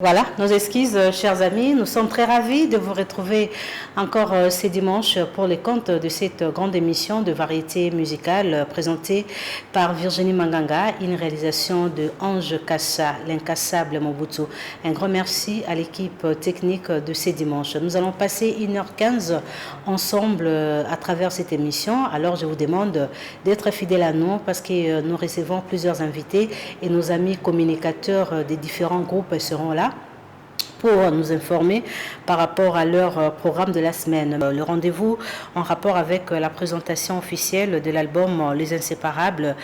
Voilà, nos excuses, chers amis. Nous sommes très ravis de vous retrouver encore ce dimanche pour les comptes de cette grande émission de variété musicale présentée par Virginie Manganga, une réalisation de Ange Kassa, l'incassable Mobutu. Un grand merci à l'équipe technique de ce dimanche. Nous allons passer 1h15 ensemble à travers cette émission. Alors je vous demande d'être fidèles à nous parce que nous recevons plusieurs invités et nos amis communicateurs des différents groupes seront là pour nous informer par rapport à leur programme de la semaine. Le rendez-vous en rapport avec la présentation officielle de l'album Les Inséparables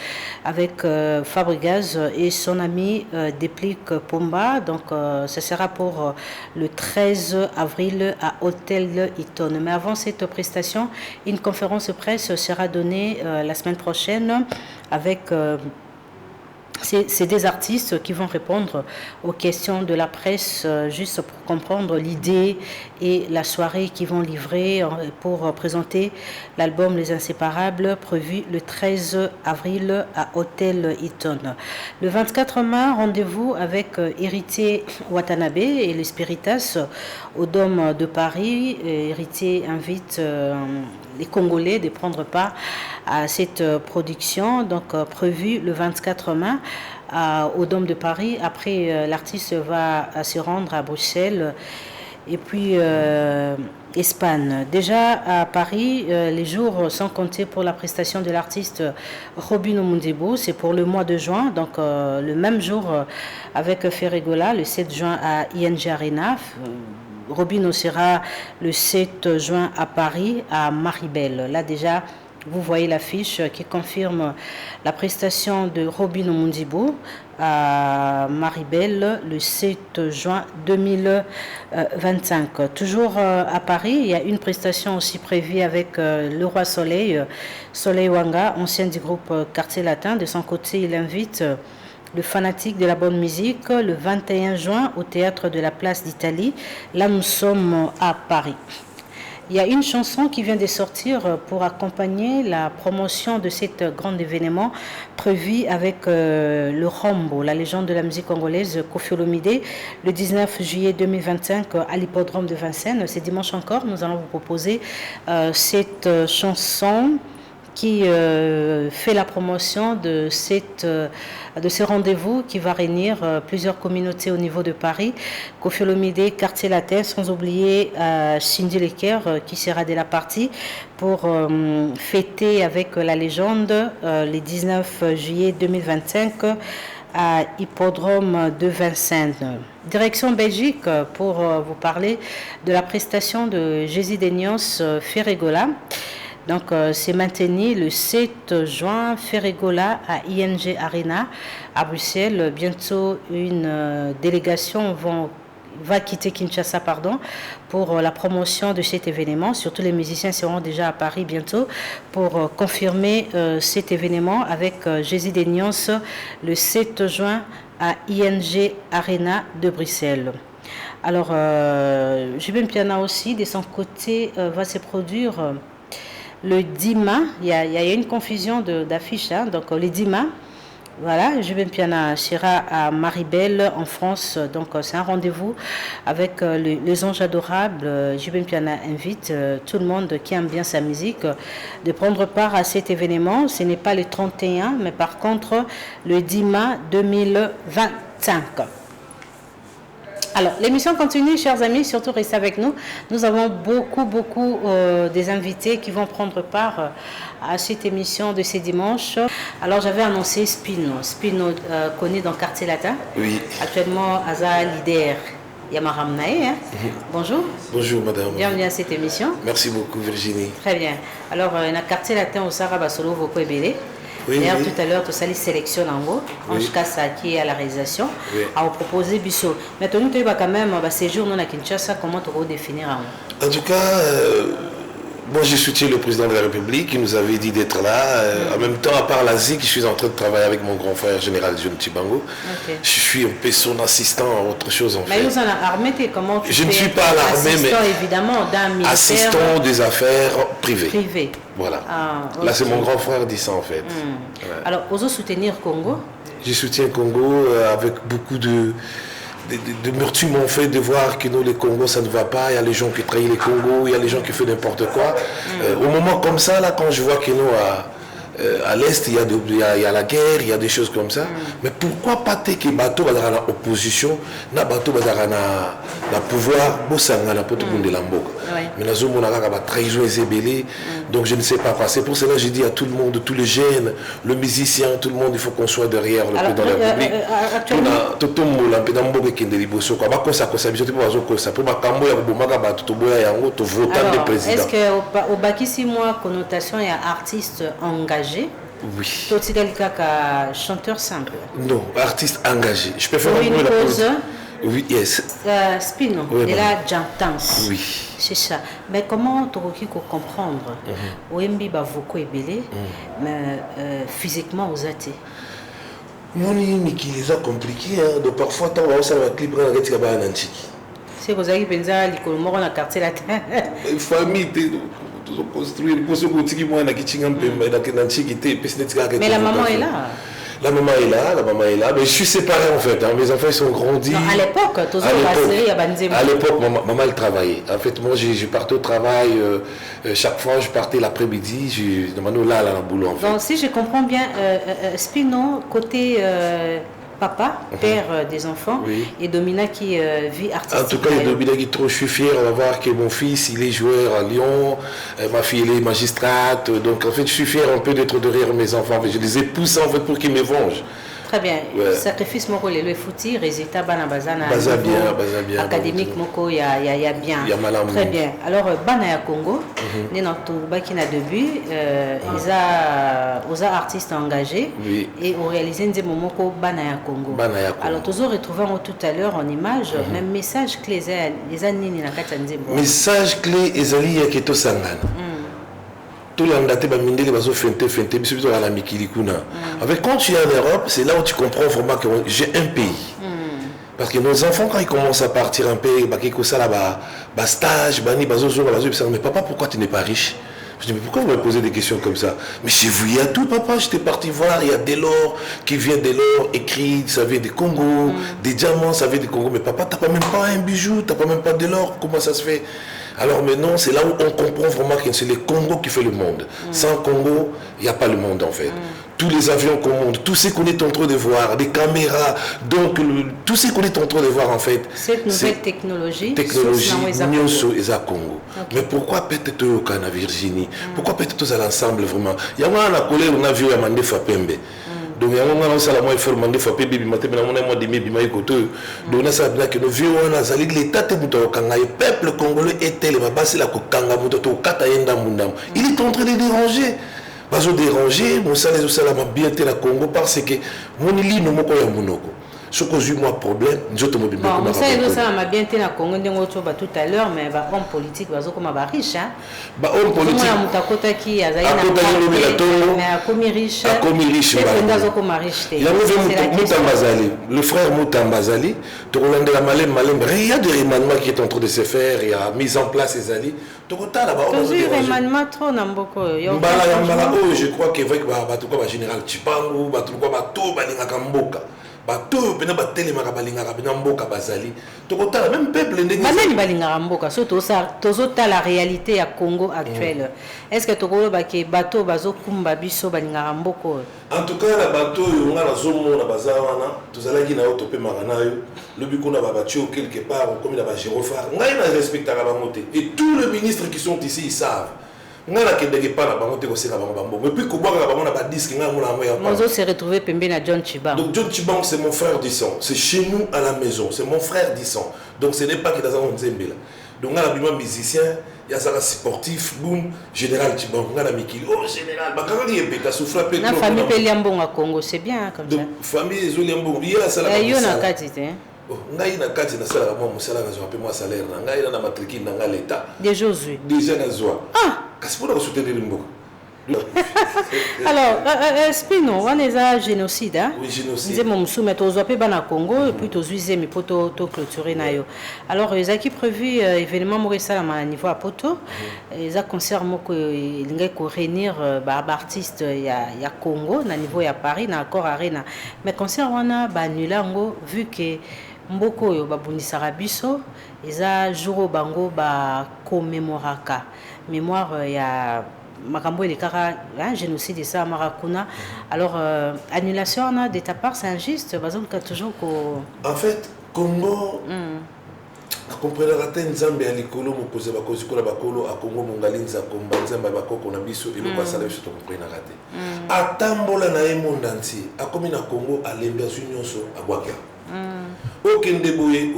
avec Fabregas et son ami Déplique Pomba. Donc ce sera pour le 13 avril à Hôtel Eaton. Mais avant cette prestation, une conférence de presse sera donnée la semaine prochaine avec... C'est des artistes qui vont répondre aux questions de la presse juste pour comprendre l'idée et la soirée qu'ils vont livrer pour présenter l'album Les Inséparables prévu le 13 avril à Hôtel Eaton. Le 24 mai, rendez-vous avec Héritier Watanabe et les Spiritas au Dôme de Paris. Héritier invite les Congolais de prendre part à cette production, donc prévue le 24 mai au Dôme de Paris. Après, l'artiste va se rendre à Bruxelles et puis Espagne. Déjà à Paris, les jours sont comptés pour la prestation de l'artiste Robin Omundibo. C'est pour le mois de juin, donc le même jour avec Ferregola, le 7 juin à ING Arena. Robin sera le 7 juin à Paris, à Maribel. Là déjà, vous voyez l'affiche qui confirme la prestation de Robin Omundibo à Maribel le 7 juin 2025. Toujours à Paris, il y a une prestation aussi prévue avec le Roi Soleil, Soleil Wanga, ancien du groupe Quartier Latin. De son côté, il invite le fanatique de la bonne musique le 21 juin au théâtre de la Place d'Italie. Là, nous sommes à Paris. Il y a une chanson qui vient de sortir pour accompagner la promotion de cet grand événement prévu avec le Rambo, la légende de la musique congolaise, Koffi Olomide, le 19 juillet 2025 à l'hippodrome de Vincennes. C'est dimanche encore, nous allons vous proposer cette chanson qui fait la promotion de ce rendez-vous qui va réunir plusieurs communautés au niveau de Paris. Koffi Olomide, Quartier Latin, sans oublier Cindy Lecker qui sera de la partie pour fêter avec la légende le 19 juillet 2025 à Hippodrome de Vincennes. Direction Belgique pour vous parler de la prestation de Jésus Denios Ferregola. Donc, c'est maintenu le 7 juin, Ferregola à ING Arena à Bruxelles. Bientôt, une délégation va quitter Kinshasa pour la promotion de cet événement. Surtout, les musiciens seront déjà à Paris bientôt pour confirmer cet événement avec Jésus Denios le 7 juin à ING Arena de Bruxelles. Alors, Jubin Piana aussi, de son côté, va se produire... le 10 mai, il y a une confusion d'affiches. Donc, le 10 mai, voilà, Jubin Piana sera à Maribel, en France. Donc, c'est un rendez-vous avec les anges adorables. Jubin Piana invite tout le monde qui aime bien sa musique de prendre part à cet événement. Ce n'est pas le 31, mais par contre, le 10 mai 2025. Alors, l'émission continue, chers amis, surtout restez avec nous. Nous avons beaucoup des invités qui vont prendre part à cette émission de ce dimanche. Alors, j'avais annoncé Spino. Spino connu dans Quartier Latin. Oui. Actuellement, Aza leader Yamaramnae. Bonjour. Bonjour, madame. Bienvenue à cette émission. Merci beaucoup, Virginie. Très bien. Alors, dans Quartier Latin, au Sarah Solo, vous pouvez béler. Oui, d'ailleurs, oui. tout à l'heure, tout ça, les sélectionne en haut. En tout cas, ça qui est à la réalisation. Oui. À vous proposer Bissot. Maintenant, tu vas quand même, séjour non à Kinshasa, comment tu vas définir en haut? En tout cas, moi, j'ai soutenu le président de la République qui nous avait dit d'être là. En même temps, à part l'Asie, je suis en train de travailler avec mon grand frère général John Tibango. Okay. Je suis un peu son assistant à autre chose en fait. Mais nous en armée, comment tu Je fais? ne suis pas à l'armée, mais évidemment, d'un militaire. Assistant des affaires privées. Privé. Voilà. Ah, okay. Là, c'est mon grand frère dit ça en fait. Ouais. Alors, osons soutenir Congo. Je soutiens Congo avec beaucoup de meurtres m'ont fait de voir que nous, les Congos, ça ne va pas. Il y a les gens qui trahissent les Congos, il y a les gens qui font n'importe quoi. Au moment comme ça, là, quand je vois que nous, à l'Est, il y a la guerre, il y a des choses comme ça. Mais pourquoi pas que bateau dans l'opposition, na bateau dans le pouvoir, bosangana pour tout le monde de l'amboka. Mais la zone où on a trahison et zébélé, donc je ne sais pas quoi. C'est pour cela que j'ai dit à tout le monde, tous les jeunes, le musicien, tout le monde, il faut qu'on soit derrière le président de la République. Tout le monde, un peu d'amboka qui est de l'ibosio. Quoi, bah ça, ça, bisous, pas besoin ça. Pour ma cambo, ya bomaga, bah tout boya yango, tout votant des présidents. Est-ce que au baki 6 mois connotation il y a artiste engagé? Oui. Toi, tu es chanteur simple. Non, artiste engagé. Je peux faire pour une cause. Oui, yes. Spino, oui, et là, j'entends. Oui. C'est ça. Mais comment tu peux comprendre Oembi Bavoko est belé, mais physiquement, vous êtes. Moni qui les a compliqués, hein. Donc parfois, tant on va faire un clip dans la gueule de Nanchiki. C'est vous avez pensé à l'école mort dans le quartier latin. Famille, construire pour ce que moi mais la maman est là. La maman est là, mais je suis séparé en fait, hein. Mes enfants ils sont grandis. Non, à l'époque, à l'époque, maman elle travaillait. En fait, moi je partais au travail, chaque fois je partais l'après-midi, je demandais là à la boulot en fait. Donc si je comprends bien, Spino, côté papa, père des enfants, oui. Et Domina qui vit artistique. En tout cas, Domina qui est trop, je suis fier de voir que mon fils, il est joueur à Lyon, ma fille, elle est magistrate, donc en fait, je suis fier un peu d'être derrière mes enfants, je les ai poussés en fait pour qu'ils me vengent. Très bien. Ouais. Sacrifice moko le fouti, résultat bana bazana. Baza bien. Académique moko y a bien. Y a malam. Très bien. Alors bana ya Congo, né dans tout baki na début, ils artistes engagés oui. Et ont réalisé des moments moko bana ya Congo. Alors toujours retrouver tout à l'heure en image, même message clé les années na kata nzembo. Message clé ezali ya keto sangana. Tout l'andate bamindeli bazo fente biso à la mikili kuna. Avec quand tu es en Europe, c'est là où tu comprends vraiment que j'ai un pays. Parce que nos enfants quand ils commencent à partir un peu, bah quelque ça là bas stage, bani bazo mais papa pourquoi tu n'es pas riche? Je dis mais pourquoi vous me posez des questions comme ça? Mais chez vous il y a tout papa, j'étais parti voir, il y a de l'or qui vient de l'or écrit, ça vient des Congo, des diamants, ça vient des Congo, mais papa t'as pas même pas un bijou, t'as pas même pas de l'or, comment ça se fait? Alors maintenant, c'est là où on comprend vraiment que c'est le Congo qui fait le monde. Sans Congo, il n'y a pas le monde en fait. Tous les avions qu'on monte, tout ce qu'on est en train de voir, les caméras, donc tout ce qu'on est en train de voir en fait. Cette nouvelle technologie, Nyonso et Congo. Okay. Mais pourquoi peut-être au Canada, Virginie? Pourquoi peut-être à l'ensemble vraiment? Il y a un collègue, on a vu à Mandefa Pembe. Donc il y a un moment où on a fait Mandefa Pembe, mais on a moins de mes côtés. Donc on a ça que nos vieux on a sali l'État de Mutokanga, le peuple congolais était le babasi la kokanga mutoto katayenda mundam. Il est en train de déranger. Pas de déranger, mon salaire m'a bien été la Congo parce que mon lit ne m'a pas monoko. Ce que j'ai moi problème, nous autres mobile. Bon, ça m'a bien été la Congo tout à l'heure, mais homme politique va comme riche hein. Bah homme politique. Moi mutakota qui a zaina. Mais a commis riche. A commis riche. Il y a Moutambazali, le frère Moutambazali, tu relandes la malem. Il y a des remaniements qui est en train de se faire, il y a mise en place ces alliés. Tu as remaniement trop n'amboko. Je crois que avec le général Chipangu, bateau balingaka mboka. Bateau pena batelemaka balingaka pena mboka bazali. Tokotala même peuple ndenge. Banani balingaka mboka surtout ça tozota la réalité ya Congo actuelle. Est-ce que tokoloba ke bateau bazokumba biso balingaka mboko? En tout cas la bateau yonga na zomo na bazawana tozalaki na yo topemaka na yo. Le but qu'on a battu quelque part comme il a ba gyrophare. Ngai na respectaka bango te. Et tous les ministres qui sont ici ils savent. Mais puis Mozo s'est retrouvé pembé na John Chibang. Donc John Chibang c'est mon frère du sang, c'est chez nous à la maison, c'est mon frère du sang. Donc ce n'est pas que dans un Nzembe là. Donc on a un musicien, il y a ça sportif, boum, général Chibang, on a Mikili. Oh général, bah quand il est bêta souffle peu. La famille Peliambon à Congo, c'est bien comme ça. Donc famille Zoliambon, il y a ça là. Il y en a quatre ngai na kati na sala moi musala na zo moi salaire na ngai na matriki na nga l'état. De Josué. Déjà na zo. Ah, kasi pour soutenir mboka. Alors, Spino, on est à génocide. Oui, génocide. Nous avons soumis aux Ouapébana Congo et puis aux Uizé, mais pour clôturer. Alors, ils ont prévu événement Maurice à niveau à Poto. Ils ont concernant qu'ils vont réunir artistes il y a Congo, à niveau à Paris, à Accord Arena. Mais concernant Banulango, vu que mboko oyo babundisaka biso eza jour bango ba commémoraka mémoire ya makambo elekaka génocide ça marakuna. Alors annulation de ta part c'est injuste parce que toujours en fait Congo akomprendra te nzambe ya likolo mokozi bakozikola bakolo akongo mongali nzakomba nzambe bakoko na biso eloko asala biso tokomprendra te atambola na ye monde entier akomi na Congo alembi azwi nyonso abwaka okende boye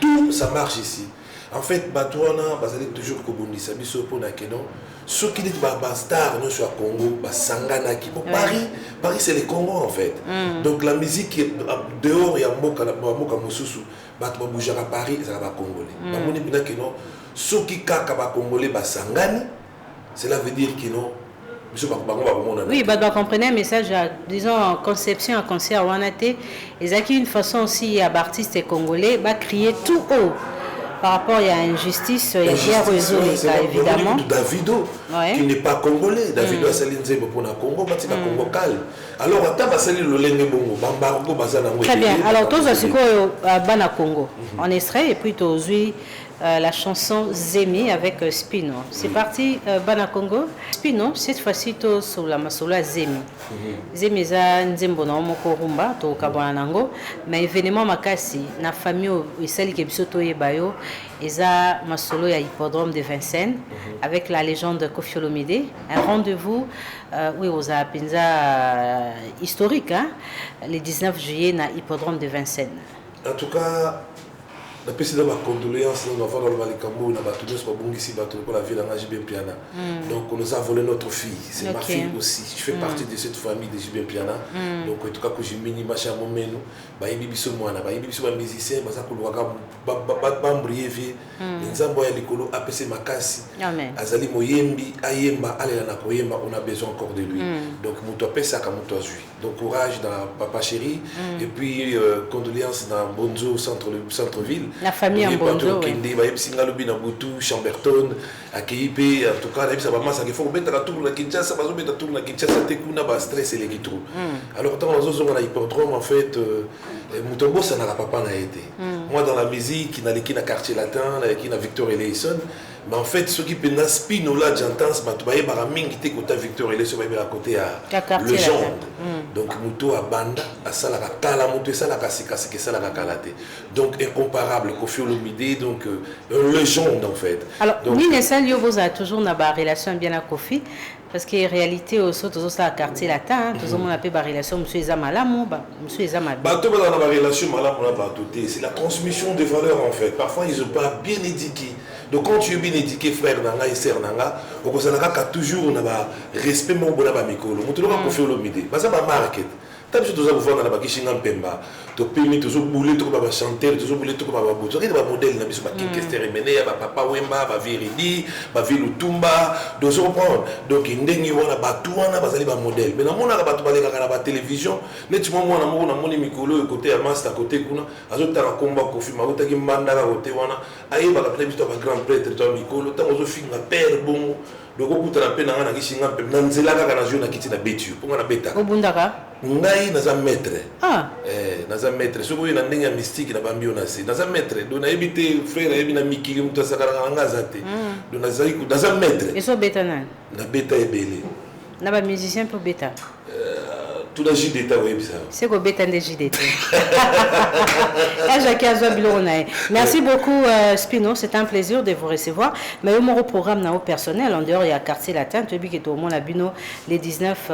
tout ça marche ici. En fait bato wana bazali toujours kobundisa biso mpona keno soki neti bastar nyonso ya Congo basanganaki po Paris c'est le Congo en fait. Donc la musique dehors ya mboka mosusu bato babujaka Paris ezalaka bacongolais bamoni mpena keno soki kaka bacongolais basangani cela veut dire keno biso bango bakomona. Oui, bato comprenez un message disons en conception en concert wana te ezalaki une façon aussi ya baartiste congolais bacrier tout haut par rapport à injustice, il y a bien résolu évidemment. Davido, qui n'est pas congolais. Davido a sali nzembo pour le Congo, parce que le Congo calme. Alors, on a sali le lenge bongo, bambargo bazana. Très bien. Alors, tous ceux qui bana Congo, en extrait et puis tous la chanson Zemi avec Spino. C'est parti, Bana Congo. Spino, cette fois-ci, sur la masola Zemi. Zemi, c'est Nzembo na Omoko Rumba, to Kabana Nango. Mais événement makasi, na famille, et celle qui est bisoto Bayo, eza masolo ya hippodrome de Vincennes, avec la légende Koffi Olomide. Un rendez-vous, oui, aux Apinza historique, hein, le 19 juillet, na hippodrome de Vincennes. En tout cas, la présidente ma condoléance nous avons dans le Malikambo na bato nyonso babungisi bato pour la vie dans JB Piana. Donc on nous a volé notre fille, c'est ma fille aussi. Je fais partie de cette famille de JB Piana. Donc en tout cas que j'ai mini macha momeno ba yebi biso mwana ba yebi biso ba musicien baza ko lwaka ba mbrieve nzambo ya likolo apese makasi. Azali moyembi ayemba alela na koyemba on a besoin encore de lui. Donc muto apesa ka muto azui. Donc courage dans papa chéri et puis condoléances dans Bonzo centre-ville. La famille en Bonzo. Chamberton, à Kipe, en tout cas, ça va mal, ça faut mettre la tour, la Kinshasa, ça va mettre la tour, la Kinshasa, Tekuna, va stress et les qui trouvent. Alors, tant on a hippodrome, en fait, Moutombo, ça n'a pas été. Moi, dans la musique, qui n'a qu'un quartier latin, qui n'a Victor Eleison, mais en fait, ceux qui peuvent Spino là, j'entends, Matoubaye, Baraming, qui était côté Victor Eleison, à côté à Légende. Donc, Mouto à Banda, à Salakala, Mouto, Salakasika, c'est que Salakakalate. Donc, incomparable, Koffi Olomide, donc, une légende en fait. Alors, Nine Salio, vous avez toujours une relation bien à Koffi, parce que réalité, aussi, toujours ça, quartier latin, tout le monde a une relation, monsieur Ezamalamou, monsieur Ezamalamou. Tout le monde a une relation, c'est la transmission des valeurs en fait. Parfois, ils ne sont pas bien éduqués. Donc quand tu es bien éduqué, frère Nanga et sœur Nanga, on a toujours un respect mon bon amikolo. On te le Koffi Olomide. Ça va market. T'as besoin de voir dans la bakishinga pemba. Tu permis de bouler tout comme chanter, de bouler tout comme bouton. Il y a des modèles na biso ba Kinkester Emene, ba Papa Wemba, ba Viridi, ba Vilutumba, de se reprendre. Donc ndengi wana batu wana bazali ba modèle. Mais na mona ba batu baleka na ba télévision, neti mo na moni mikolo côté ya master côté kuna, azota na komba Koffi ma otaki mbanda ka côté wana, ayi ba ka biso ba grand prêtre to mikolo, tango zo finga père bon. Donc au bout de la peine na kishinga pe na nzela kaka na jona kiti na betu. Ponga na beta. Obundaka. Ngai naza maître. Naza maître. Soko na ndenge mystique na bambio na se. Naza maître. Donc na ebité frère ebi na mikili muto sakala ngaza te. Donc naza maître. Et so beta na. Na beta ebele. Na ba musicien pour beta. Tout la JDT web ça. C'est quoi beta de JDT. Merci beaucoup Spino, c'est un plaisir de vous recevoir. Mais au mon programme na personnel en dehors il y a quartier latin, tu dis que tout le monde a bino le 19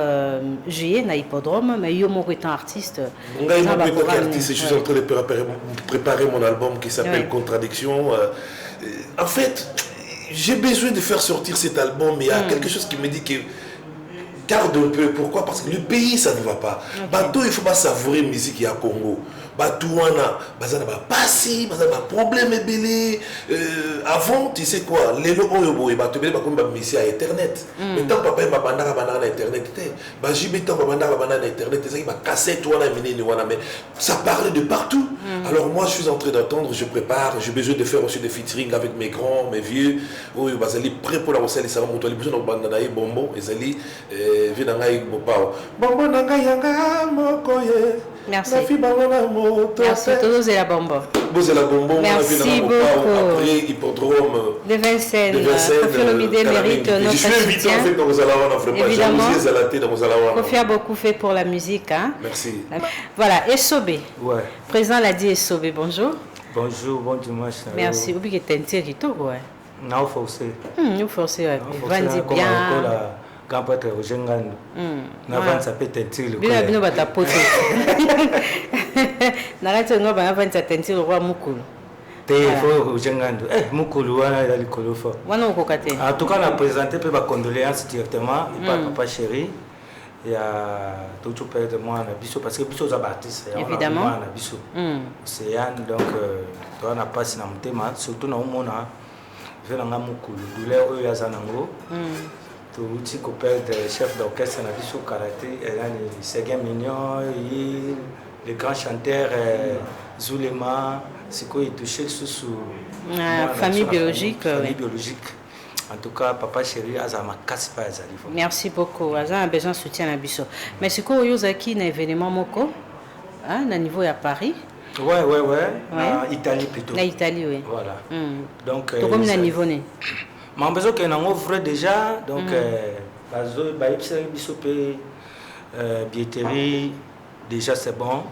juillet na hippodrome, mais yo mon étant artiste. Je suis en train de préparer mon album qui s'appelle Contradiction. En fait, j'ai besoin de faire sortir cet album, mais il y a quelque chose qui me dit que garde un peu. Pourquoi? Parce que le pays, ça ne va pas. Bateau, il ne faut pas savourer la musique à Congo. Bateau, il y a passé, il y a problème. Avant, tu sais quoi? Les locaux, ils ont mis à Internet. Mais tant que papa m'a bandé à Internet, j'ai mis à Internet, ils ont cassette, mais ça parlait de partout. Alors moi, je suis en train d'attendre, je prépare, j'ai besoin de faire aussi des featuring avec mes grands, mes vieux. Ils sont prêts pour la recette, ils sont prêts pour bonbon, ils sont venanga ibopao bongo nanga yanga mokoye Merci. Merci. Tous et la bonbon. Merci beaucoup. Après, hippodrome. De Vincennes. Philomide mérite notre soutien. Évidemment. Kofi a beaucoup fait pour la musique. Hein? Merci. Voilà, Essobé. Ouais. Président l'a dit Essobé, bonjour. Bonjour, bon dimanche. Merci. Oublie que tu es un territoire. Non, forcé. Nous forcé, ouais. Vandi bien. Quand peut être au Gengan. N'avant ça peut être le bien. Bien, bien, ta pote. N'arrête pas, on va te tentir le roi Mukulu. T'es fort au Gengan. Mukulu, on a le colofo. En tout cas, on a présenté peu ma condoléance directement. Il parle papa chéri. Il y a tout le père de moi en abisso parce que bisso est baptiste. Évidemment. En abisso. C'est Yann donc on a passé dans mon thème surtout dans mon moment. Je vais dans Mukulu. Douleur eux yazanango. Tout petit copain de chef d'orchestre en abisso karaté. C'est bien mignon. Le grand chanteur Zulema. C'est quoi il touche sous famille biologique. Famille biologique. En tout cas, papa chéri, Azama casse pas Azali. Merci beaucoup. Azama a besoin de soutien à Bisso. Mais c'est quoi Yozaki un événement moko, hein, à niveau à Paris. Ouais. En Italie plutôt. En Italie, oui. Voilà. Donc. Tout comme le niveau né. Mais on besoin qu'on en offre déjà. Donc, bazo, Bisso peut billetterie. Déjà c'est bon.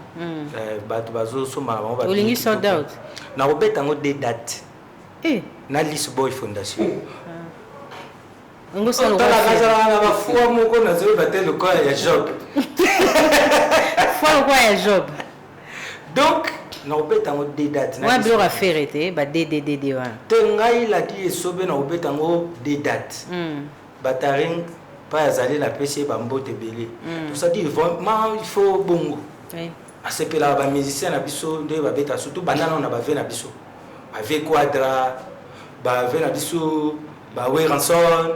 Bazo, on va. Olingi sold out. Na obet en des dates. Eh. Na List Boy Fondation. On va faire le quoi il y a job. Fois le quoi il y a job. Donc, na obet en des dates. Moi bien à faire été, ba DDD wa. Tengai la dit sobe na obet en des dates. Bataring pas azali la PC bambote belé. Tout ça dit vraiment il faut bongo. Oui. À ce là ba musicien na biso nde ba beta surtout banana na ba ve na biso. Avec Quadra, ba ve na biso, ba Weranson,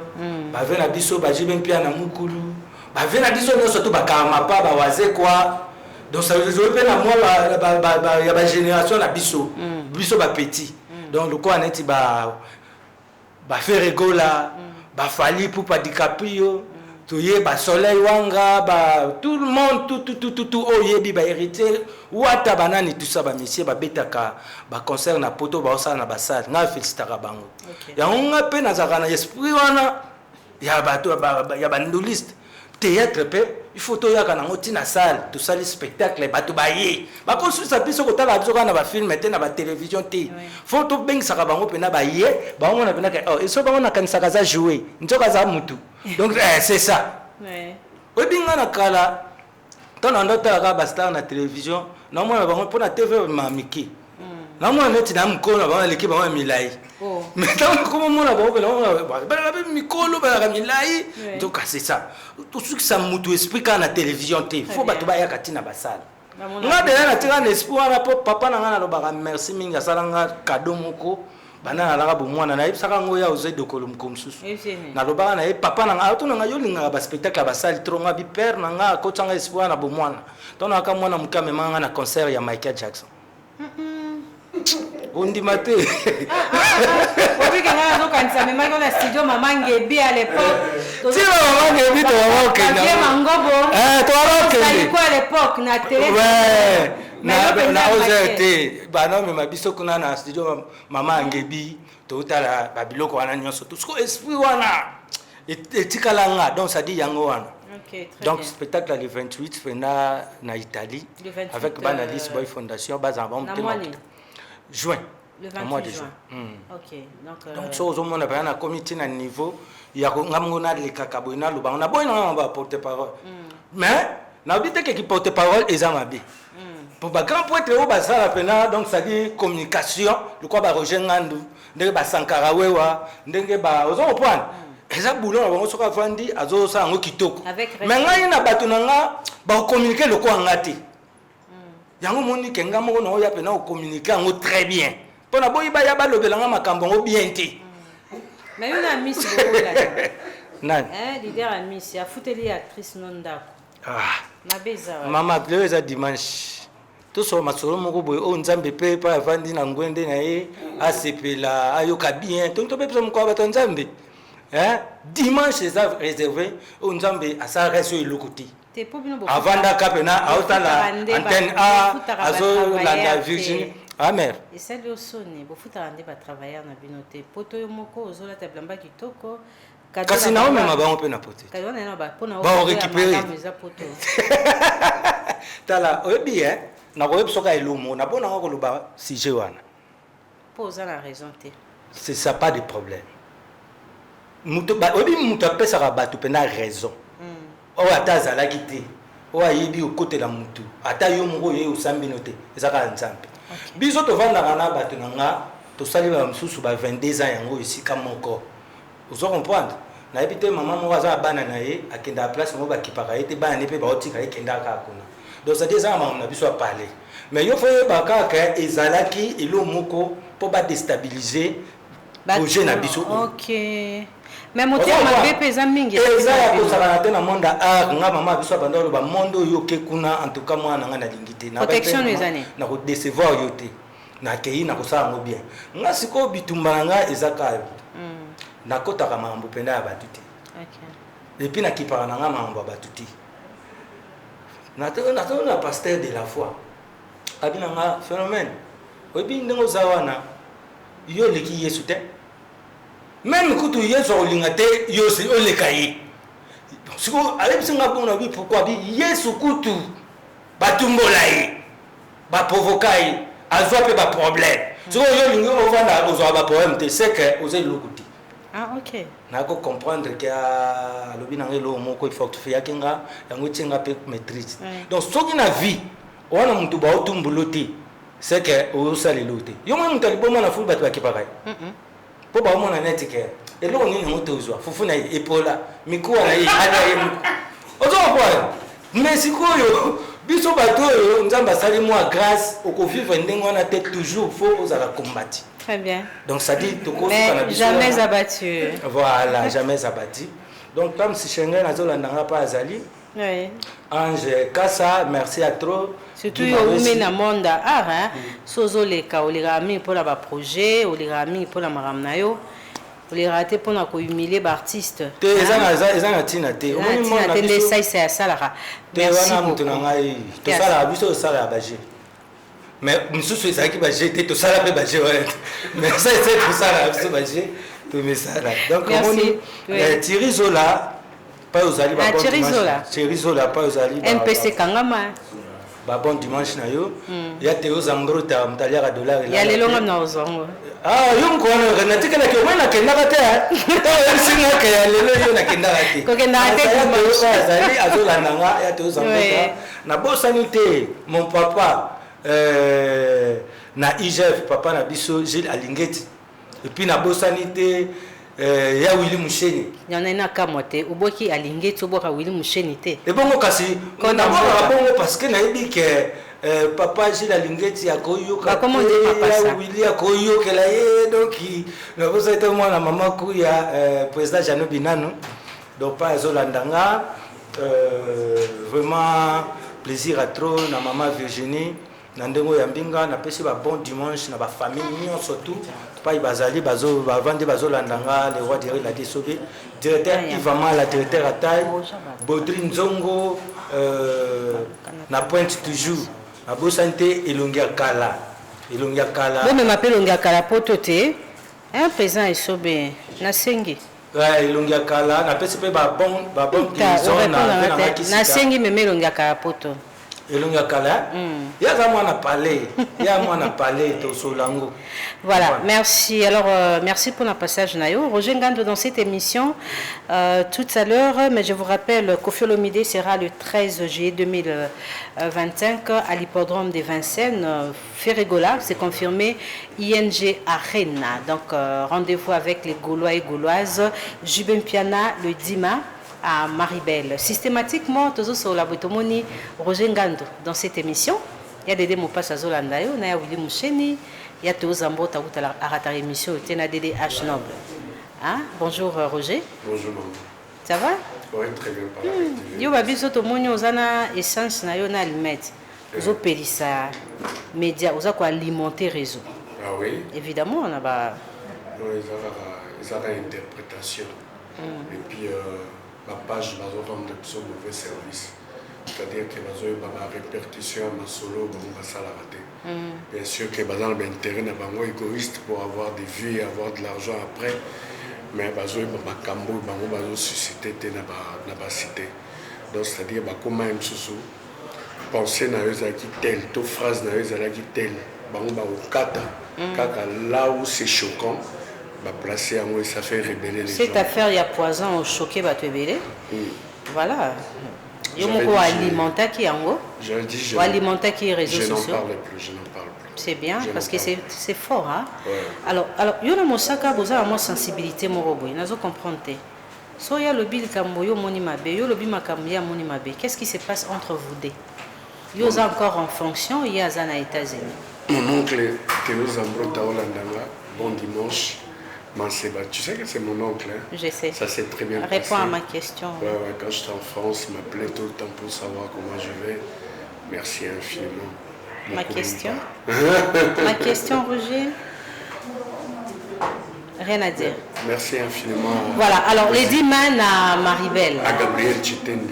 ba ve na biso, ba Jiben Pia na Mukulu, ba ve na biso non surtout ba Kamapa, ba Waze quoi. Donc ça veut dire na moi ya ba génération na biso, biso ba petit. Donc le quoi neti ba Ferregola, ba Fali pour pas DiCaprio. Tout y est, bah soleil wanga, bah tout le monde, tout, oh yebi bah hérité, ouata banani tout ça bah monsieur bah betaka, bah concert na poto bah osa na basal, na félicitera bango. Ya on a peine à zara na esprit wana, ya bah tout ya bah ndoliste, théâtre pe, il faut tout ya kana ngoti na salle, tout ça les spectacles bah tout bah yé, bah quand ça puis so kota la biso na ba film maintenant na ba télévision té, faut tout beng saka bango pe na ba yé, bah on a pena que oh ils sont bango na kanisa kaza jouer, nzoka za mutu. Donc c'est ça. Ouais. Oui, bien on a kala. Quand on a ta bastar na télévision, normalement on va pour la TV mamiki. Normalement on est dans mko na ba l'équipe ba milai. Mais tant comme on a ba mikolo ba milai. Donc c'est ça. Tout ce qui ça mutu esprit quand na télévision té, faut ba to ba ya katina basal. Nga de na tika na espoir na papa na nga na ba merci mingi asalanga cadeau moko. Bana na bo mwana na ibsaka ngoya oze de kolum komsusu na loba na papa na nga to na yo linga ba spectacle ba sali tronga bi père na nga ko tsanga espoir na bo mwana to na ka mwana mukame manga na concert ya Michael Jackson ondi mate obi kana zo kanisa mema ko na studio Mama Ngebi à l'époque ti Mama Ngebi to wa okena mangobo to wa okena ko à l'époque na télé na ozete bana me mabiso kuna na studio Mama Ngebi to utala babiloko wana nyonso tout ce esprit wana etikalanga donc ça dit yango wana. Okay, donc bien. Spectacle le 28 fena na Italie avec Bana List Boy Fondation bazamba juin le mois de juin. OK donc so zo mona ba na comité na niveau ya ngamungo na le kakaboina luba on a boina ba porter parole mais na bité que qui porte parole ezamabi. Pour ba grand poète au basala pena donc ça dit communication le quoi ba Roger Ngandu ndenge ba Sankara wewa ndenge ba ozo comprendre eza boulot na bango soka vandi azo sa ngo kitoko mais ngai na bato nanga ba communiquer le quoi ngati yango moni kenga moko na oya pena o communiquer ngo très bien pona boyi ba ya ba lobelanga makambo ngo bien té mais une amie c'est beaucoup là nan leader amie c'est a fouteli actrice nonda na beza mama leo eza dimanche tout so masolo moko boy o nzambe pe pa vandi na ngwende na ye asepela ayoka bien tonto pe mko ba nzambe dimanche c'est réservé o nzambe asa reso ilokoti avant d'Akapena, Aotala, antenne A, Azo, la Virginie. Ah, mère. Et ça, le sonné, vous foutez un débat travailleur dans Binoté. Poto Yomoko, Zola Tablamba Kitoko. Kasi na ome mabango pe na pote. Ba on récupérer. Tala, oyebi na koyebi soka elumo, na bona ko loba sujet wana. Posa la raison te. C'est ça pas de problème. Muto ba oyebi muto apesa ka batu pe na raison. O ata zala kité. O ayebi o côté la mutu. Ata yo moko ye o sambino te. Ezaka nzambe. Biso to vanda kana batu nga to sali ba msusu ba 22 ans yango ici comme moko. Vous comprenez? Na ebité maman mo aza bana na ye akenda place mo ba kipaka ete bana ne pe ba otika ekenda ka kuna. Donc ça des ans na biso parler. Mais yo foye ba ka ka ezalaki elo moko pour ba déstabiliser projet na biso. OK. Mais mo tema be pesa mingi. Eza ko sala na monde a nga mama biso banda lo ba monde yo ke kuna en tout cas moi na nga na lingité na protection les années. Na ko décevoir yo te. Na kei na ko sala ngo bien. Nga siko bitumba nga ezaka nakotaka mambo penda ya batu te. Et puis nakipaka nanga mambo ya batu te. Na pasteur de la foi. Abi nanga phénomène. Oyebi ndenge oza wana yo leki Yesu te. Même kutu Yesu olinga te yo si oleka ye. Siko alebisa bona bi pourquoi bi Yesu kutu batumbola ye. Ba provoquer ye. Azwa pe ba problème. Siko yo lingi ovanda ozwa ba problème te c'est que oze lokuti. Ah, ok. Nako comprendre que à l'obinangé lo moko il faut que tu fasses kinga yango tsenga pe maîtrise. Donc ce qui na vie wana mutu ba otumbuloti c'est que o sali loté. Yo mo mutu liboma na fulu batu bakipaka. Po ba mo na netike. Et lo nini mo tozwa fufu na epola mikuwa na ye ada ye. Ozo kwa. Mais sikoyo biso bato yo nzamba sali mo grâce au vivre ndengo na tête toujours faut osala combattre. Très bien. Donc ça dit mais jamais abattu. Voilà, jamais abattu. Donc comme si Schengen n'a pas azali. Oui. Ange Kassa, merci à trop. Surtout au mena monde hein. Sozo les ka les rami pour la projet, ou les rami pour la maramnayo. Ou les rater pour na ko humilier ba artiste. Eza tina te. Au moins na ça c'est ça là. Merci beaucoup. To sala biso sala baje. Mais nous sommes qui va jeter tout ça là mais ça c'est tout ça là biso baje tout mais ça là. Donc on Thierry Zola pas aux ali ba bon dimanche. Thierry Zola pas aux ali. MPC Kangama. Ba bon dimanche na yo. Ya Théo Zambrota mtalia dollar là. Ya lelo ngam na ozongo. Ah yo mkono na tika na kioma na kenda kata. Tawo singa ka ya lelo yo na kenda kata. Ko kenda kata dimanche azali azola nanga ya Théo Zambrota. Na bo sanité mon papa na IGF papa na biso Gilles Alingeti et puis na bosanité ya Willy Musheni yana ina kamote uboki Alingeti uboka Willy Musheni te et bongo kasi na bongo parce que na yebi que papa Gilles Alingeti akoyo ka comment dire papa ça Willy akoyo que la ye donc na bosanité moi na maman ku ya président Jano Binano donc pas Zolandanga vraiment plaisir à trop na maman Virginie Nandengo Yambinga na pesi ba bon dimanche na ba famille mignon surtout pas bazali bazo ba vendre bazo landanga le roi de la désobé directeur Ivama la directeur Ataï Baudrine Zongo na pointe toujours na bo santé Elongia Kala bon me m'appelle Elongia Kala potote un présent isobé na sengi ouais Elongia Kala na pesi pe ba bon na sengi me Elongia Kala poto Elongia Kala, il y a moi parler, tout solango. Voilà, merci. Alors, merci pour le passage, Nayo. Roger Ngando dans cette émission tout à l'heure, mais je vous rappelle, Koffi Olomide sera le 13 juillet 2025 à l'hippodrome de Vincennes. Ferregola, c'est confirmé, ING Arena. Donc, rendez-vous avec les Gaulois et Gauloises. Jubin Piana le 10 mars. À Maribel. Systématiquement, toujours sur la Botomoni, Roger Ngando dans cette émission. Il y a des démos passes à Zolandayo, il y a Willy Moucheni, il y a Théo Zambo, il y a l'émission, il y a DDH Noble. Hein? Bonjour Roger. Bonjour maman. Ça va? Oui, très bien. Il y a des gens qui ont essence, na allumette. Vous avez payé ça, médias, vous avez alimenté le réseau. Ah oui? Évidemment, on a pas. Non, ils ont une interprétation. Et puis, ma page va rendre de mauvais service. c'est-à-dire que bazoyo ba répercussion ma solo ba sala raté. Bien sûr que bazan ba intérêt na bango égoïste pour avoir des vues et avoir de l'argent après, mais bazoyo ba kambo bango bazo susciter na ba cité. Donc c'est-à-dire ba comment même sous penser na eux qui tel, to phrase na eux qui tel, bango ba okata kaka là où c'est choquant. Placer en haut, ça fait révéler les gens. Cette affaire, il y a poison au choqué, va te révéler. Voilà. Il y a alimentaire qui est en haut. Je dis, je alimentaire qui est réseaux sociaux. Je n'en parle plus, je n'en parle plus. C'est bien, parce que c'est fort. Hein? Ouais. Alors, il y a une sensibilité, il n'a pas comprendre. So, il y a le bil kamboyo monimabe, il y a le bil makamia monimabe. Qu'est-ce qui se passe entre vous deux? Il y a encore en fonction, il y a aux États-Unis. Mon oncle Théo Zambro Taolandanga, bon dimanche. Manseba, tu sais que c'est mon oncle. Hein? Je sais. Ça s'est très bien passé. Réponds à ma question. Ouais, quand j'étais en France, il m'appelait tout le temps pour savoir comment je vais. Merci infiniment. Ma question Ma question, Roger? Rien à dire. Merci infiniment. Voilà, alors les 10 mains à Maribel. À Gabriel Chitende,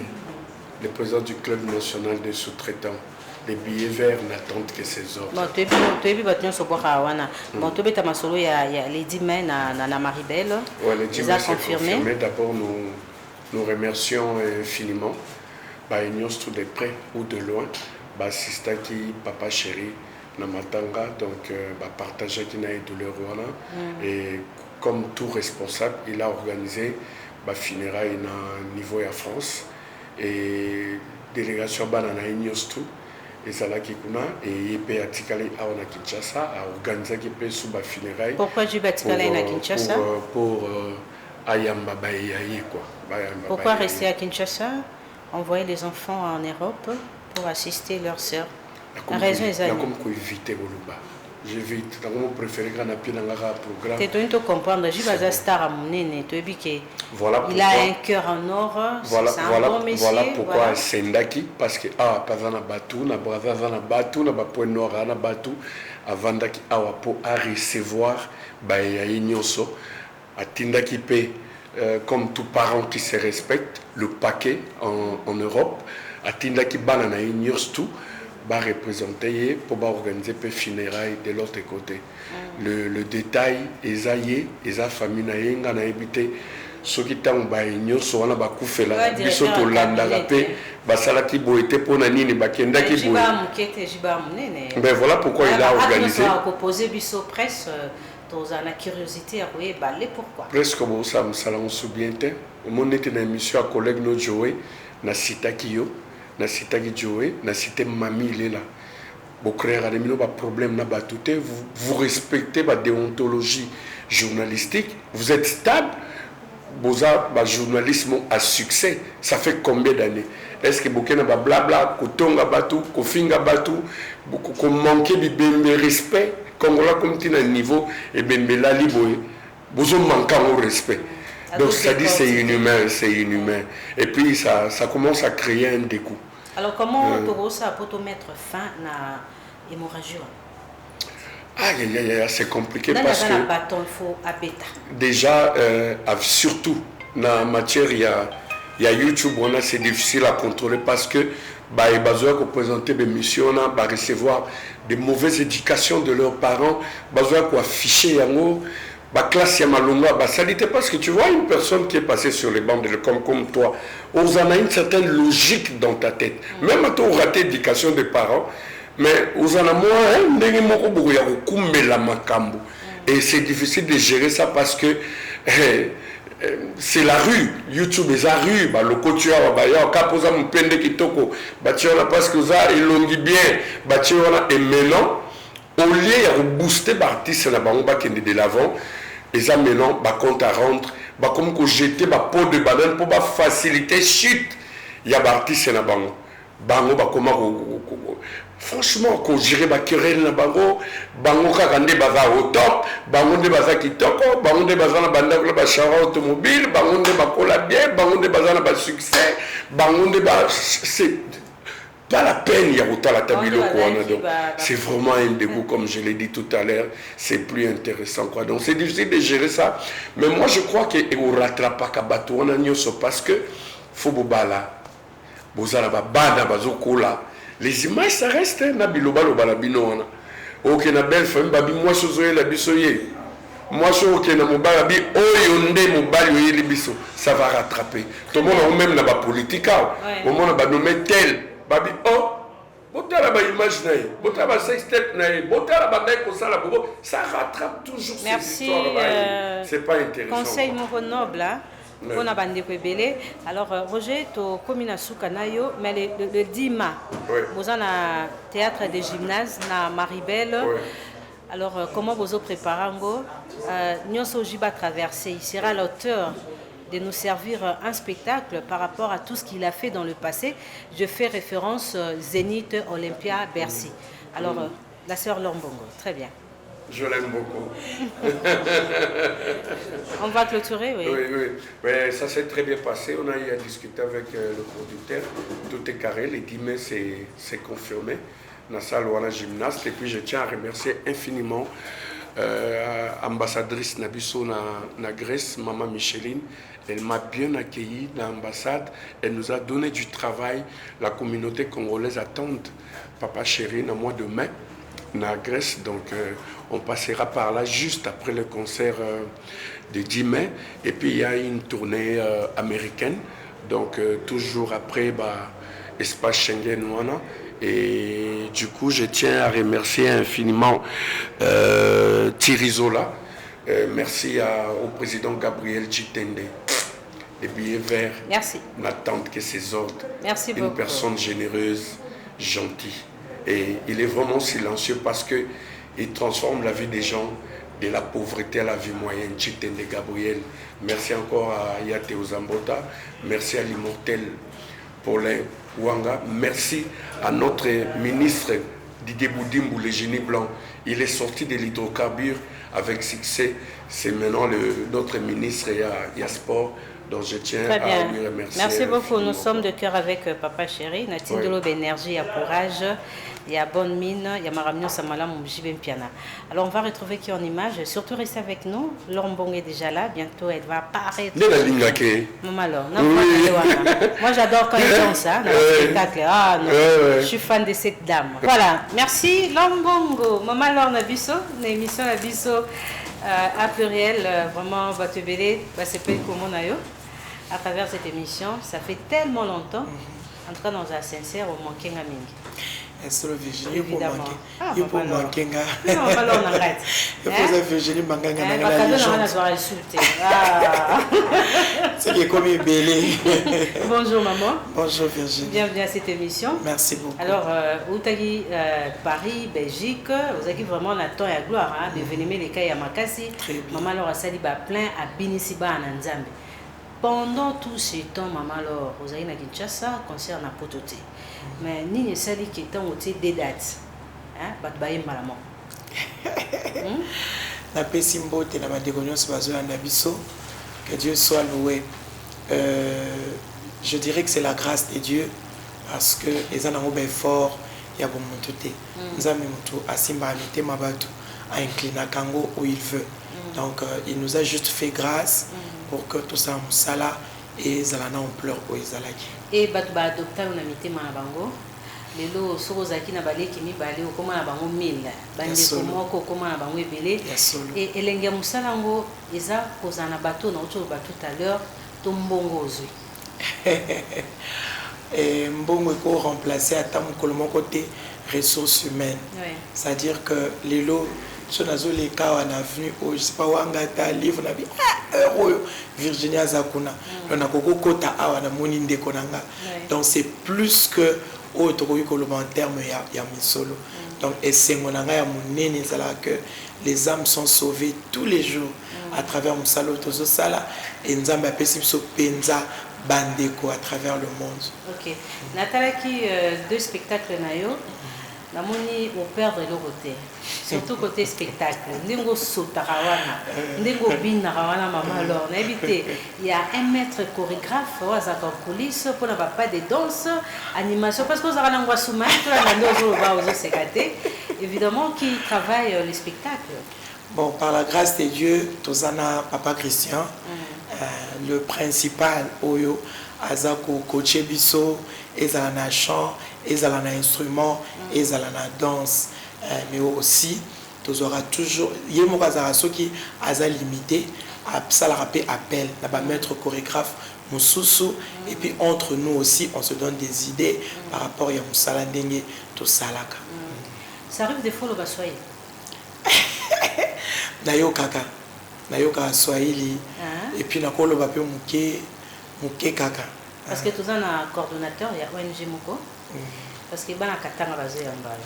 le président du club national des sous-traitants. Les billets verts n'attendent que ses ordres. Bon, tu es bien bon, tu es masolo, il y a les 10 mains à Maribel. Oui, les 10 mains sont confirmés. D'abord, nous remercions infiniment. Nous sommes de près ou de loin. Sistaki, papa chéri, Namatanga, donc partager qui n'a douleur. Et comme tout responsable, il a organisé funérailles à niveau de France. Et délégation banana Ignostou. Et ça là qui kuna et il a tikali à Kinshasa a organisé qui peut sous funérailles. Pourquoi tu vas tikali à Kinshasa? Pour Ayamba Bayaye quoi. Pourquoi rester à Kinshasa? Envoyer les enfants en Europe pour assister leurs sœurs. La raison est ça. Comme quoi éviter Oluba. J'évite. Donc mon préféré quand on a pu dans le programme. Tu dois comprendre. Je vais à Star à Mounene. Tu dis qu'il a un cœur en or. Voilà, c'est un bon monsieur. Voilà pourquoi Sendaki parce que pas na batu na braza na batu na ba point nord na batu avant daki awa pour recevoir ya nyonso atindaki pe comme tout parent qui se respecte le paquet en Europe atindaki bana na nyonso va représenter pour organiser des funérailles de l'autre côté. Le détail, les aïeux, les familles na habité, ceux qui t'ont baigné, soit na bakoufé là, biso to landa rapé, basalaki boité pour nani ni bakenda ki boé. Ben voilà pourquoi il a organisé. Proposer biso presse dans la curiosité à voir balé pourquoi. Presque bon ça me salon soubiente. Mon était une émission à collègue no Joé na Sitakiyo. Na cité Joé, na cité Mami il est là. Vous créez un problème na batouté, vous respectez la déontologie journalistique, vous êtes stable, vous avez un journalisme à succès. Ça fait combien d'années? Est-ce que vous avez blabla, kotonga batou, kofinga batou, vous manquez de respect, Congolais comme tu as un niveau et ben la liboé, vous avez manqué au respect. Donc ça dit c'est inhumain, c'est inhumain. Et puis ça commence à créer un dégoût. Alors comment ça peut mettre fin à l'hémorragie? C'est compliqué parce que déjà, surtout dans la matière, il y a YouTube, c'est difficile à contrôler parce que ils ont besoin de présenter des missions, de recevoir des mauvaises éducations de leurs parents, besoin d'afficher la classe Yamalunga, parce que tu vois une personne qui est passée sur les bancs de l'école comme toi, on a une certaine logique dans ta tête. Même quand on rate l'éducation des parents, mais on a moins et c'est difficile de gérer ça parce que c'est la rue. YouTube est la rue. Le coach parce que ça il bien. Et maintenant, au lieu de booster l'artiste de l'avant, et ça maintenant, compte à rendre, comme que jeter ma peau de banane pour faciliter chute. Il y a l'artiste na bango. Bango franchement, quand j'irai ma querelle na bango kakande baza au top, bango de baza kitoko, bango de baza na banda la chara automobile, bango de bakola bien, bango de baza na succès, bango de c'est pas la peine, il y a autant la tabilo donc c'est vraiment un dégoût comme je l'ai dit tout à l'heure, c'est plus intéressant quoi. Donc c'est difficile de gérer ça, mais moi je crois que on rattrape pas Kabatou on a parce que faut bobala bozala babana bazokola les images ça reste na biloba loba la bino wana ok na belle femme babi moi sozoye la biso ye moi so ok na mobala bi oyo nde mobali oyeli biso ça va rattraper tout le monde même na ba politique au monde ba nommer tel babi oh botala ba image na ye botala ba sextape na ye botala ba ndai ko sala bobo ça rattrape toujours ces histoires c'est pas intéressant conseil moko noble hein? On a bandé Kwebele. Alors, Roger, tu as commis na Soukanayo, mais le 10 mai, vous avez un théâtre de gymnase na Maribel. Alors, comment vous avez préparé Nyonso Jiba Traversé, il sera l'auteur de nous servir un spectacle par rapport à tout ce qu'il a fait dans le passé. Je fais référence Zénith, Olympia, Bercy. Alors, la sœur Lombongo, très bien. Je l'aime beaucoup. On va clôturer, oui. Oui. Mais ça s'est très bien passé. On a eu à discuter avec le producteur. Tout est carré. Les 10 mai, c'est confirmé. Nassa Loana Gymnaste. Et puis, je tiens à remercier infiniment ambassadrice Nabiso na Grèce, Maman Micheline. Elle m'a bien accueilli dans l'ambassade. Elle nous a donné du travail. La communauté congolaise attend Papa Chéri dans le mois de mai. Na Grèce, donc on passera par là juste après le concert de 10 mai. Et puis il y a une tournée américaine, donc toujours après Espace Schengen. Et du coup, je tiens à remercier infiniment Thierry Zola. Merci au président Gabriel Chitende. Les billets verts. Merci. N'attendent que ses ordres. Merci beaucoup. Une personne généreuse, gentille. Et il est vraiment silencieux parce qu'il transforme la vie des gens de la pauvreté à la vie moyenne. Chitende Gabriel. Merci encore à Yate Ozambota. Merci à l'immortel Paulin Wanga. Merci à notre ministre Didier Boudimbo, le génie blanc. Il est sorti de l'hydrocarbure avec succès. C'est maintenant notre ministre Yasport. Donc je tiens à lui remercier. Merci beaucoup. Nous sommes de cœur avec Papa Chéri. Natine de l'aube énergie, il y a courage, il y a bonne mine, il y a Maramio Samala Moujibem Piana. Alors on va retrouver qui en image. Surtout restez avec nous. Lombong est déjà là. Bientôt elle va apparaître. Maman alors. Moi j'adore quand ils font ça dans le spectacle. Ah non, je suis fan de cette dame. Voilà. Merci Lombongo. Maman alors Nabiso, une émission Nabiso à pluriel. Vraiment va te bêler. Va se payer comme on a eu. À travers cette émission, ça fait tellement longtemps. En tout cas, dans un sincère, on manque un mingi. Est-ce que Virginie évidemment. Il faut manquer un. Non, on va l'en arrêter. Il faut que Virginie manque un. C'est qui est comme belé. Bonjour maman. Bonjour Virginie. Bienvenue à cette émission. Merci beaucoup. Alors, Outagi, Paris, Belgique, vous avez vraiment la temps et la gloire de venir les cas à Makassi. Maman alors a sali plein à Binisiba en Nzambe. Pendant tout ce temps, maman, alors, vous avez dit Kinshasa, concert na Pototé. Mais ni sali qui est en des dates. Hein, batbaye malamon. La paix symbole de la dégonose bazo en abisso. Que Dieu soit loué. Je dirais que c'est la grâce de Dieu parce que les gens ont fort, il y a bon monté. Nous avons asimba amité mabatu à incliner Kango où il veut. Donc il nous a juste fait grâce. Pour que tout ça soit là et Zalana on pleure au Izalaki. Et Batba adopta on a mis Manabango. Les lots Sorozaki n'a balé qui mi balé au comment à Bango 1000. Bande Komoko comment à Bango belé. Et Elenga Moussalango, Isa posana bateau na autre bateau tout à l'heure, Tombongo Zui. Et Mbongo est remplacé à Tam Kolomon côté ressources humaines. C'est-à-dire que les lots. Si on a les cas en avenue, je ne sais pas où on a livre, on a dit Virginia Zakuna. On a beaucoup de à Moninde Konanga. Donc c'est plus que autre en termes il y a solo. Donc et c'est mon que les âmes sont sauvées tous les jours à travers mon salon Tozo Sala et nous avons appelé ce Penza Bandeko à travers le monde. Ok. Nathalie qui deux spectacles nayo. La moni au perdre le côté, surtout côté spectacle. N'engo sotarawana, n'engo binarawana maman alors. N'habité, il y a un maître chorégraphe ou à coulisses pour ne pas de danse, animation parce que vous avez un endroit sous main, tout le monde va sécater. Évidemment, qui travaille les spectacles. Bon, par la grâce de Dieu, Tozana Papa Christian, le principal Oyo. aza coacher biso ezala na chant ezala na instrument ezala na danse mais aussi tu auras toujours yemo bazara soki aza limité ça la rappelle appel na ba maître chorégraphe mususu et puis entre nous aussi on se donne des idées par rapport à musala ndenge to salaka. Ça arrive des fois le baswahili. Nayo kaka swahili et puis nakolo ba pe muke kaka. Parce que tous un coordonnateur il y a ONG Moko. Parce que bana katanga bazo ya mbala.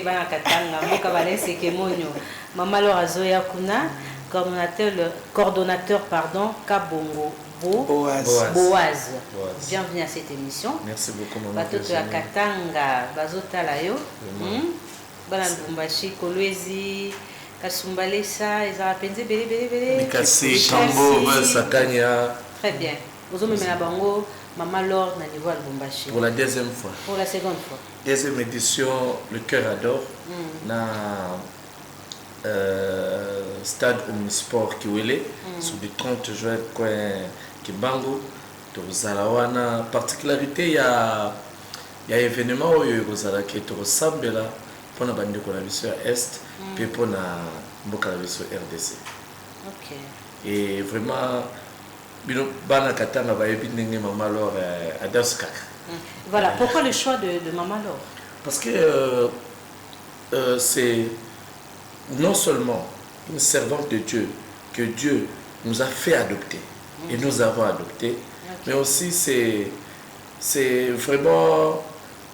Bana katanga moka balese ke monyo. Mama Laure Azoya kuna coordonnateur pardon Kabongo Boaz. Bienvenue à cette émission. Merci beaucoup maman. Batoto ya katanga bazotala yo. Bana Lubumbashi Kolwezi Kasumbalesa ezala penze belé. Mikasi Kambo Sakanya. Très bien. Vous avez mis bango Maman Laure na niveau Lubumbashi. Pour la deuxième fois. Pour la seconde fois. Deuxième édition, le cœur adore. Na stade Omnisport Kiwele sur le 30 juin coin Kibango. Tozalawana particularité il y a événement où il y a qui ressemble là pour na bande ko na vision est puis pour na mboka na vision RDC. OK. Et vraiment bana katanga ba yebi ndenge Maman Laure adas kaka. Voilà, pourquoi le choix de Maman Laure? Parce que c'est non seulement une servante de Dieu que Dieu nous a fait adopter et nous avons adopté, mais aussi c'est vraiment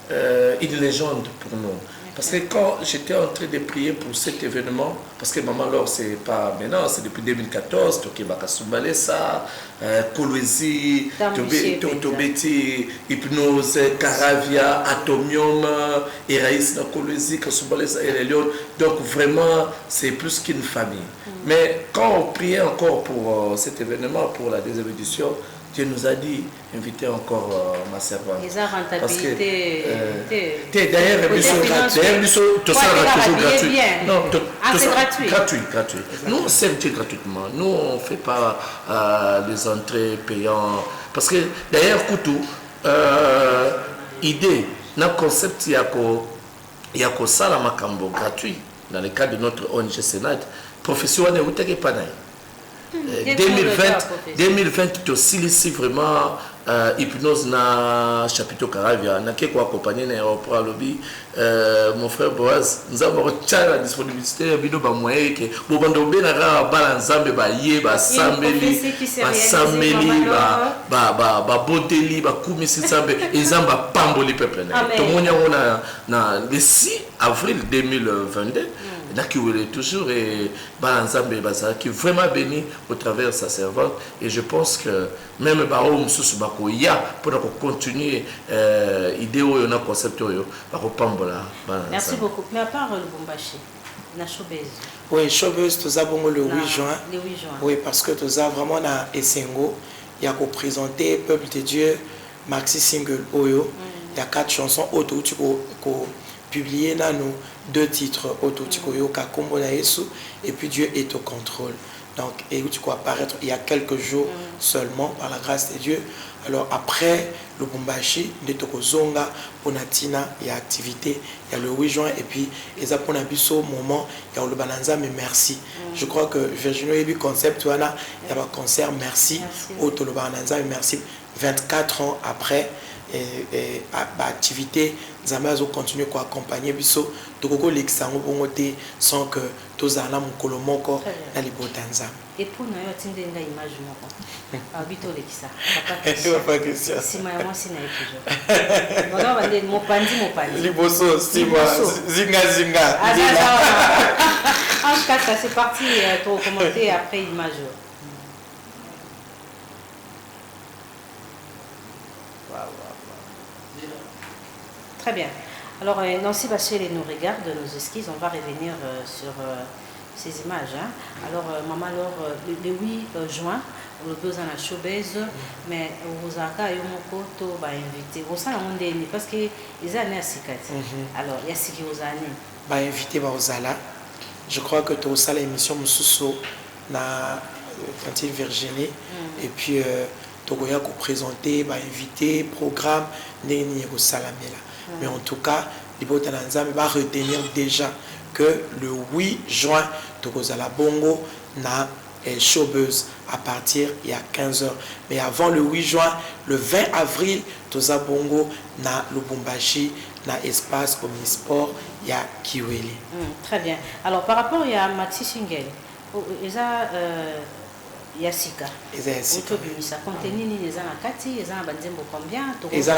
une légende pour nous. Parce que quand j'étais en train de prier pour cet événement, parce que Maman Laure, c'est pas maintenant, c'est depuis 2014, Tokebaka Sumbalesa, Kolwezi, Tobeti, Hypnose, Caravia, Atomium, Eraïs, Kolwezi, Kasumbalesa et les Léon. Donc vraiment, c'est plus qu'une famille. Mais quand on priait encore pour cet événement, pour la deuxième édition, Dieu nous a dit, invitez encore ma servante. Parce que d'ailleurs, tout ça va toujours gratuit. Non, c'est gratuit. Nous, on sert Dieu gratuitement. Nous, on ne fait pas les entrées payantes. Parce que d'ailleurs, Koutou, idée, notre concept, il y a que ça, la Makambo, gratuit. Dans le cadre de notre ONG Sénat, professionnel, vous n'avez pas 2020 aussi ici vraiment hypnose na chapiteau Caravia na qui accompagné na aéroport lobby mon frère Boaz nous avons retiré la disponibilité bino ba moyen que bobando benara balanzambe ba ye ba sambeli ba bodeli ba kumisi sambe ezamba pamboli peuple na to monya na le 6 avril 2022 qui est toujours et Balanzambe Bazar qui est vraiment béni au travers de sa servante et je pense que même Barom Susubako ya pour continuer idée ou un concept Merci beaucoup. Mais à part le Lubumbashi, la showbiz. Oui, showbiz tout ça bon le 8 juin. Le 8 juin. Oui, parce que tout ça vraiment na Essengo, il y a qu'on présenter Peuple de Dieu, maxi single Oyo, il y a 4 chansons auto tu ko publié dans nous 2 titres Ototikoyo Kakombo na Yesu et puis Dieu est au contrôle. Donc et où tu peux apparaître il y a quelques jours seulement par la grâce de Dieu. Alors après le Lubumbashi de Tokozonga pour Natina il y a activité il y a le 8 juin et puis et ça pour Nabiso moment il y a le Bananza mais merci. Je crois que Virginie Ebi concept wana il y a un concert merci au Tolo Bananza mais merci 24 ans après et activité Zamazo continue à accompagner biso tokoko l'exango bongote sans que tous en am kolomoko na libotanza et pour nous atteindre une image moko habito lekisa papa question si moi si na toujours voilà va mon pandi liboso si moi zinga en tout cas ça c'est parti pour commenter après image. Très bien. Alors, Nancy Bachelet nous regarde, nos esquisses. On va revenir sur ces images. Hein. Alors, Maman Laure, le 8 juin, on a besoin de showbiz, mais vous avez invité. Vous savez, parce qu'ils ont un Sikat. Alors, il y a ce qui vous a invité Baozala. Je crois que tu as l'émission Moussousso, na Virginie. Et puis, tokoya ko présenter ba invité programme ndeni ko salamela. Mais en tout cas libota na nzambe va retenir déjà que le 8 juin tokozala bongo na Showbuzz à partir il y a 15h. Mais avant le 8 juin, le 20 avril, toza bongo na Lubumbashi, na espace Omnisport, il y a Kiweli. Très bien. Alors par rapport à Maxi Singel, il y a Sika. Il y a Sika. Ça contenu les anakati, les anabandembo combien? Il y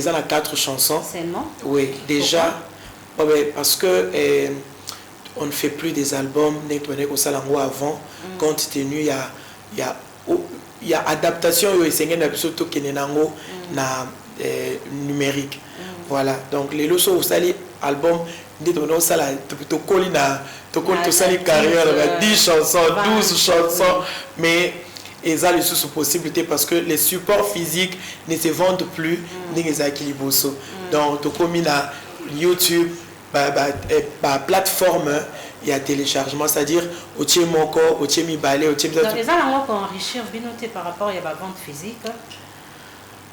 a 4 chansons. Seulement? Oui, déjà, parce que on ne fait plus des albums avant, compte tenu il y a adaptation na numérique. Voilà, donc les leçons au sali album carrière 10 chansons, 12 chansons, mais ils ont les possibilités parce que les supports physiques ne se vendent plus donc comme YouTube, plateforme, il y a téléchargement, c'est-à-dire au Tchemoko, au Tchemibale, au Tchemibale. Donc les gens vont enrichir binoté par rapport à la vente physique.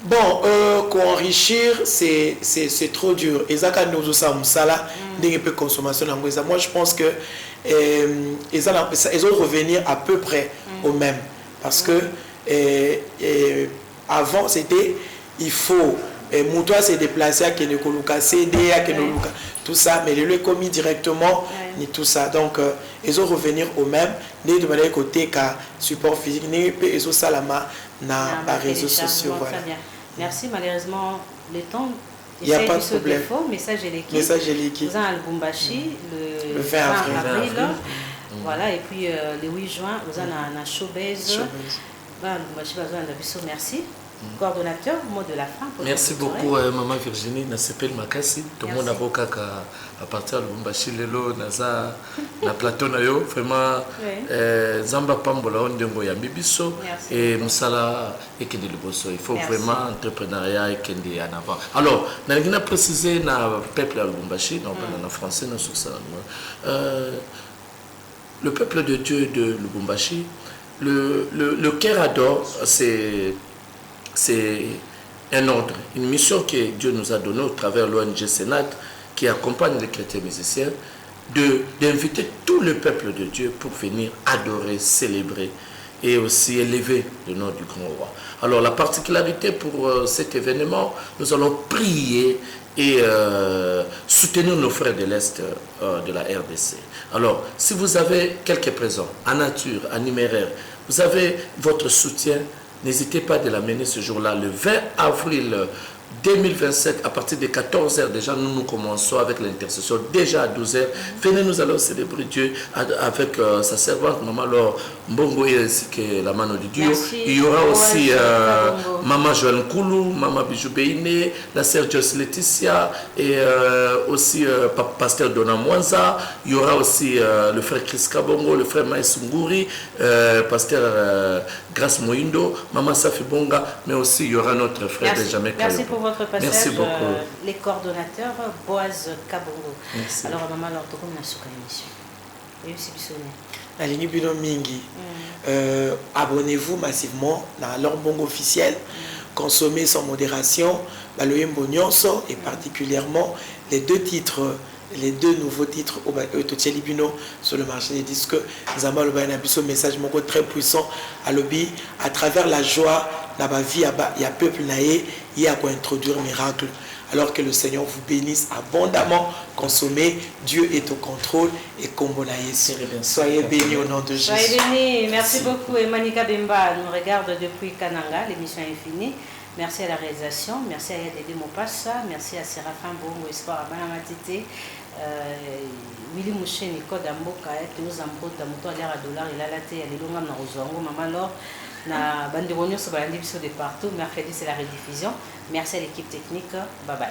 Bon, enrichir, c'est trop dur. Et ça, quand nous avons ça, consommation. Moi, je pense que ils vont revenir à peu près au même. Parce que avant, c'était, il faut, Moutoua s'est déplacé à Kenekoluka, CD à Kenekoluka, tout ça, mais le commis directement, ni tout ça. Donc, ils vont revenir au même. De manière côté qu'à support physique, ils ont ça na réseaux sociaux. Voilà. Merci, malheureusement, le temps. Il n'y a pas de problème. Message et l'équipe. Vous avez un Lubumbashi le 20 avril. Voilà, et puis le 8 juin, vous avez un Showbuzz. Merci. Coordonnateur, mot de la fin. Merci beaucoup, Maman Virginie. Je m'appelle Makassi. Tout le monde a beaucoup à partir de Lubumbashi, Lelo, Naza, na plateau Nayo. Vraiment, Zamba Pambola, Ondengo Yambibiso et Moussala et Kendi Luboso. Il faut vraiment entrepreneuriat et Kendi en avant. Alors, je vais préciser le peuple à Lubumbashi, en français, non sur ça. Le peuple de Dieu de Lubumbashi, le cœur adore, c'est un ordre, une mission que Dieu nous a donnée au travers de l'ONG Sénat qui accompagne les chrétiens musiciens d'inviter tout le peuple de Dieu pour venir adorer, célébrer et aussi élever le nom du grand roi. Alors la particularité pour cet événement, nous allons prier et soutenir nos frères de l'Est de la RDC. Alors si vous avez quelques présents en nature, en numéraire, vous avez votre soutien, n'hésitez pas de l'amener ce jour-là, le 20 avril 2027, à partir de 14h, déjà nous commençons avec l'intercession, déjà à 12h. Venez, nous allons célébrer Dieu avec sa servante, Maman Laure Mbongo, ainsi que la mano de Dieu. Merci. Il y aura aussi Maman Joël Koulou, Maman Bijou Béiné, la sœur Joyce Laetitia, et aussi Pasteur Dona Mwanza. Il y aura aussi le frère Chris Kabongo, le frère Maïs Ngouri, Pasteur Grace Moindo, Maman Safi Bonga, mais aussi il y aura notre frère Benjamin Kayo. Merci pour votre passage. Merci beaucoup. Les coordonnateurs, Boaz Kabongo. Merci. Alors, Maman, alors, tu as une émission. Et aussi, Bissonné. Alingi Bino Mingi. Abonnez-vous massivement dans l'Orbongo officiel. Consommez sans modération. Baloyembo Nyonso et particulièrement les deux nouveaux titres au Libino sur le marché des disques. Nous avons un message très puissant à l'objet. À travers la joie, dans la vie, il y a peuple naïe, il y a quoi introduire miracle. Alors que le Seigneur vous bénisse abondamment, consommez, Dieu est au contrôle et comme on a soyez bénis au nom de Jésus. Soyez bénis, merci beaucoup. Emanika Bemba nous regarde depuis Kananga, l'émission est finie. Merci à la réalisation, merci à Yadede Mopassa, merci à Séraphin Bongo Espoir à Banamatite, Willy Mouché, Nico Damboka, Théo Zambota, Mouto Aliara Dollar, il a laté, il est long à Rozongo, Maman Laure, na Banderonio sur Bandibiso de partout. Mercredi, c'est la rediffusion. Merci à l'équipe technique. Bye bye.